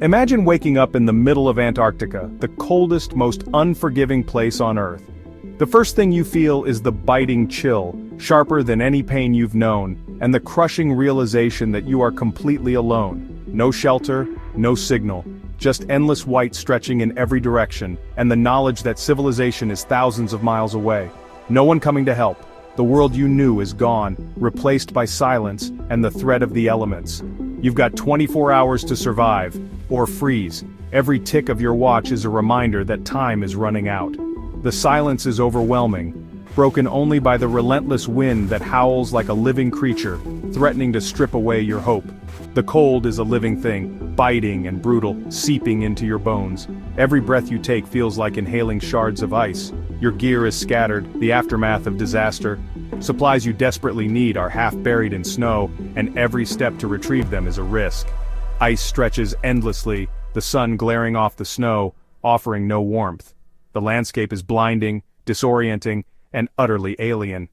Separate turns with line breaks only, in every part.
Imagine waking up in the middle of Antarctica, the coldest, most unforgiving place on Earth. The first thing you feel is the biting chill, sharper than any pain you've known, and the crushing realization that you are completely alone. No shelter, no signal, just endless white stretching in every direction, and the knowledge that civilization is thousands of miles away. No one coming to help. The world you knew is gone, replaced by silence and the threat of the elements. You've got 24 hours to survive, or freeze. Every tick of your watch is a reminder that time is running out. The silence is overwhelming, broken only by the relentless wind that howls like a living creature, threatening to strip away your hope. The cold is a living thing, biting and brutal, seeping into your bones. Every breath you take feels like inhaling shards of ice. Your gear is scattered, the aftermath of disaster. Supplies you desperately need are half buried in snow, and every step to retrieve them is a risk. Ice stretches endlessly, the sun glaring off the snow, offering no warmth. The landscape is blinding, disorienting, and utterly alien.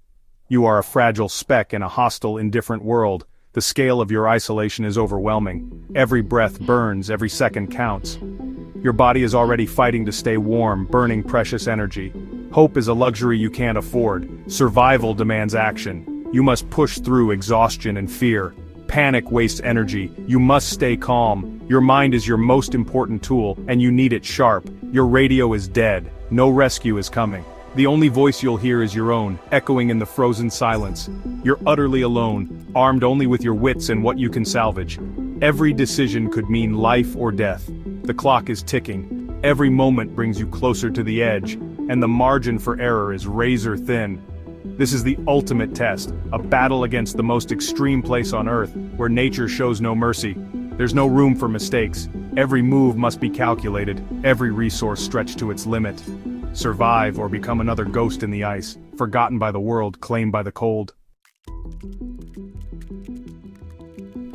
You are a fragile speck in a hostile, indifferent world. The scale of your isolation is overwhelming. Every breath burns, every second counts. Your body is already fighting to stay warm, burning precious energy. Hope is a luxury you can't afford. Survival demands action. You must push through exhaustion and fear. Panic wastes energy. You must stay calm. Your mind is your most important tool, and you need it sharp. Your radio is dead. No rescue is coming. The only voice you'll hear is your own, echoing in the frozen silence. You're utterly alone, armed only with your wits and what you can salvage. Every decision could mean life or death. The clock is ticking. Every moment brings you closer to the edge, and the margin for error is razor thin. This is the ultimate test, a battle against the most extreme place on Earth, where nature shows no mercy. There's no room for mistakes. Every move must be calculated, every resource stretched to its limit. Survive or become another ghost in the ice, forgotten by the world, claimed by the cold.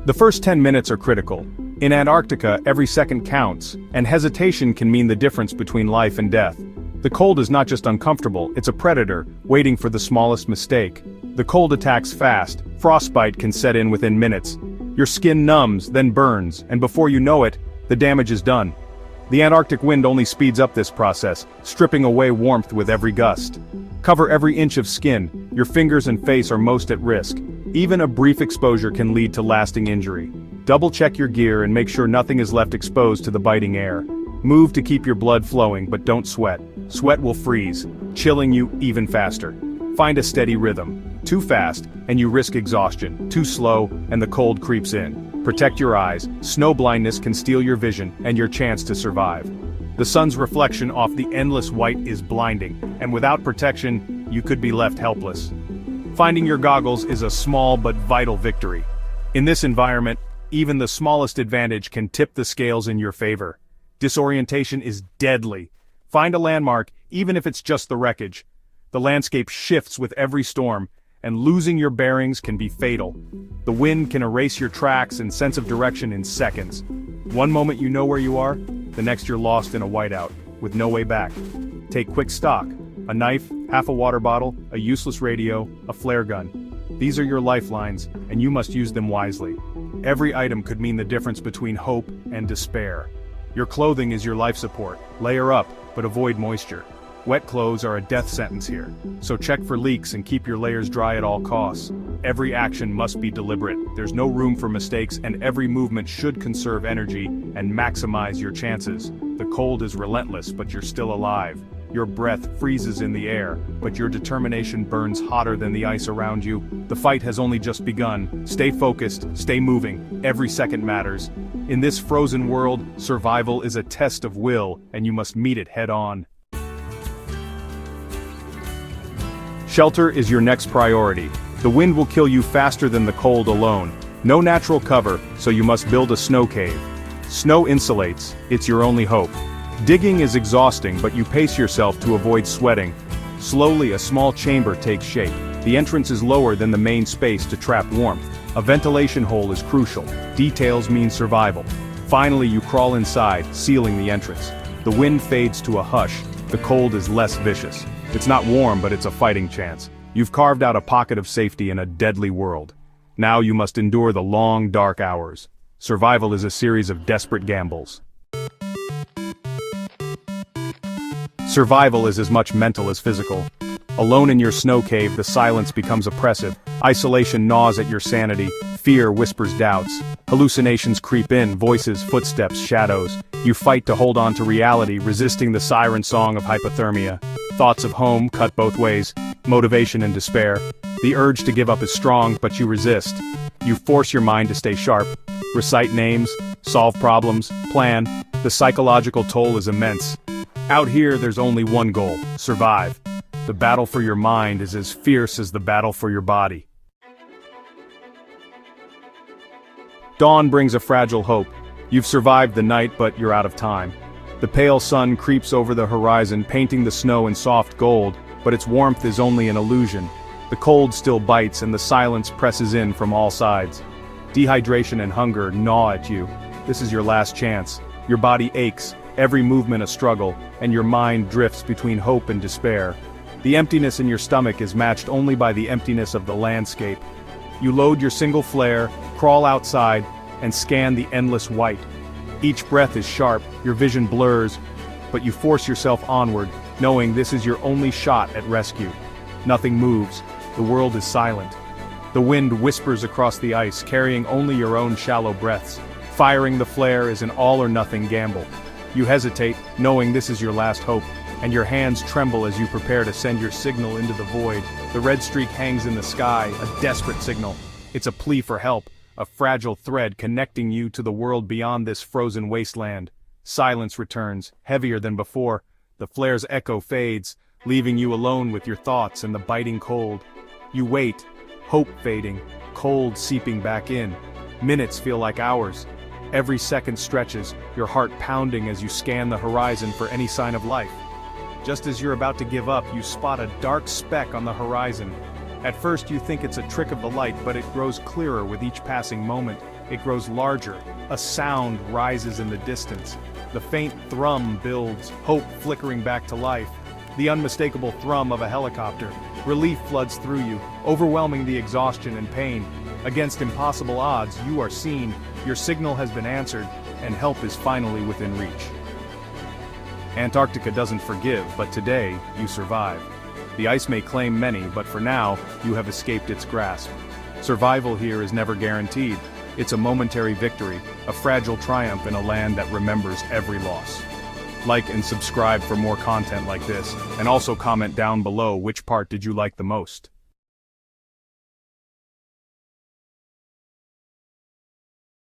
The first 10 minutes are critical. In Antarctica, every second counts, and hesitation can mean the difference between life and death. The cold is not just uncomfortable, it's a predator, waiting for the smallest mistake. The cold attacks fast, frostbite can set in within minutes. Your skin numbs, then burns, and before you know it, the damage is done. The Antarctic wind only speeds up this process, stripping away warmth with every gust. Cover every inch of skin, your fingers and face are most at risk. Even a brief exposure can lead to lasting injury. Double-check your gear and make sure nothing is left exposed to the biting air. Move to keep your blood flowing, but don't sweat. Sweat will freeze, chilling you even faster. Find a steady rhythm. Too fast, and you risk exhaustion. Too slow, and the cold creeps in. Protect your eyes. Snow blindness can steal your vision and your chance to survive. The sun's reflection off the endless white is blinding, and without protection, you could be left helpless. Finding your goggles is a small but vital victory. In this environment, even the smallest advantage can tip the scales in your favor. Disorientation is deadly. Find a landmark, even if it's just the wreckage. The landscape shifts with every storm, and losing your bearings can be fatal. The wind can erase your tracks and sense of direction in seconds. One moment you know where you are, the next you're lost in a whiteout, with no way back. Take quick stock: a knife, half a water bottle, a useless radio, a flare gun. These are your lifelines, and you must use them wisely. Every item could mean the difference between hope and despair. Your clothing is your life support. Layer up, but avoid moisture. Wet clothes are a death sentence here, so check for leaks and keep your layers dry at all costs. Every action must be deliberate, there's no room for mistakes, and every movement should conserve energy and maximize your chances. The cold is relentless, but you're still alive. Your breath freezes in the air, but your determination burns hotter than the ice around you. The fight has only just begun. Stay focused, stay moving, every second matters. In this frozen world, survival is a test of will, and you must meet it head-on. Shelter is your next priority. The wind will kill you faster than the cold alone. No natural cover, so you must build a snow cave. Snow insulates, it's your only hope. Digging is exhausting, but you pace yourself to avoid sweating. Slowly, a small chamber takes shape. The entrance is lower than the main space to trap warmth. A ventilation hole is crucial. Details mean survival. Finally, you crawl inside, sealing the entrance. The wind fades to a hush. The cold is less vicious. It's not warm, but it's a fighting chance. You've carved out a pocket of safety in a deadly world. Now you must endure the long, dark hours. Survival is a series of desperate gambles. Survival is as much mental as physical. Alone in your snow cave, the silence becomes oppressive. Isolation gnaws at your sanity. Fear whispers doubts. Hallucinations creep in, voices, footsteps, shadows. You fight to hold on to reality, resisting the siren song of hypothermia. Thoughts of home cut both ways, motivation and despair. The urge to give up is strong, but you resist. You force your mind to stay sharp. Recite names, solve problems, plan. The psychological toll is immense. Out here, there's only one goal: survive. The battle for your mind is as fierce as the battle for your body. Dawn brings a fragile hope. You've survived the night, but you're out of time. The pale sun creeps over the horizon, painting the snow in soft gold, but its warmth is only an illusion. The cold still bites and the silence presses in from all sides. Dehydration and hunger gnaw at you. This is your last chance. Your body aches, every movement a struggle, and your mind drifts between hope and despair. The emptiness in your stomach is matched only by the emptiness of the landscape. You load your single flare, crawl outside, and scan the endless white. Each breath is sharp, your vision blurs, but you force yourself onward, knowing this is your only shot at rescue. Nothing moves, the world is silent. The wind whispers across the ice, carrying only your own shallow breaths. Firing the flare is an all-or-nothing gamble. You hesitate, knowing this is your last hope, and your hands tremble as you prepare to send your signal into the void. The red streak hangs in the sky, a desperate signal. It's a plea for help, a fragile thread connecting you to the world beyond this frozen wasteland. Silence returns, heavier than before. The flare's echo fades, leaving you alone with your thoughts and the biting cold. You wait, hope fading, cold seeping back in. Minutes feel like hours. Every second stretches, your heart pounding as you scan the horizon for any sign of life. Just as you're about to give up, you spot a dark speck on the horizon. At first you think it's a trick of the light, but it grows clearer with each passing moment. It grows larger. A sound rises in the distance. The faint thrum builds, hope flickering back to life. The unmistakable thrum of a helicopter. Relief floods through you, overwhelming the exhaustion and pain. Against impossible odds, you are seen, your signal has been answered, and help is finally within reach. Antarctica doesn't forgive, but today, you survive. The ice may claim many, but for now, you have escaped its grasp. Survival here is never guaranteed. It's a momentary victory, a fragile triumph in a land that remembers every loss. Like and subscribe for more content like this, and also comment down below which part did you like the most.